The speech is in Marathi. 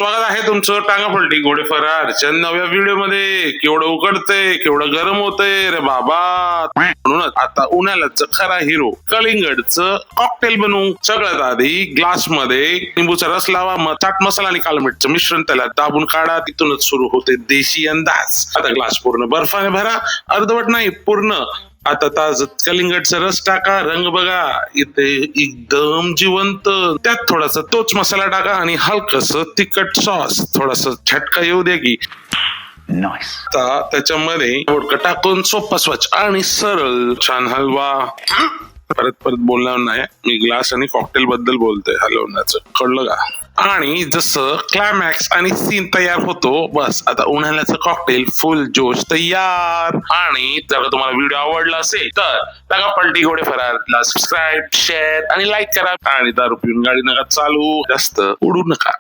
स्वागत आहे तुमचं टांगा पलटी घोडे फरारच्या नव्या व्हिडिओ मध्ये. केवढं उकडतंय, केवढं गरम होतंय रे बाबा. म्हणूनच आता उन्हाळ्याचं खरा हिरो कलिंगडचं कॉकटेल बनवू. सगळ्यात आधी ग्लास मध्ये लिंबूचा रस लावा, मग चाट मसाला आणि काळं मिठचं मिश्रण त्याला दाबून काढा. तिथूनच सुरू होते देशी अंदाज. आता ग्लास पूर्ण बर्फाने भरा, अर्धवट नाही पूर्ण. आता ताज कलिंगडचा रस टाका, रंग बघा इथे एकदम जिवंत. त्यात थोडासा तोच मसाला टाका आणि हलकस तिखट सॉस, थोडासा झटका येऊ द्या की. आता त्याच्यामध्ये वोडका टाकून सोपा स्वच्छ आणि सरळ छान हलवा. परत बोलणार नाही, मी ग्लास आणि कॉकटेल बद्दल बोलतोय हलवण्याचं, कळलं का? आणि जसं क्लायमॅक्स आणि सीन तयार होतो, बस आता उन्हाळ्याचं कॉकटेल फुल जोश तयार. आणि जर तुम्हाला व्हिडिओ आवडला असेल तर टांगा पलटी घोडे फरारला सबस्क्राईब, शेअर आणि लाईक करा. आणि दारू पिऊन गाडी नका चालू, जास्त उडू नका.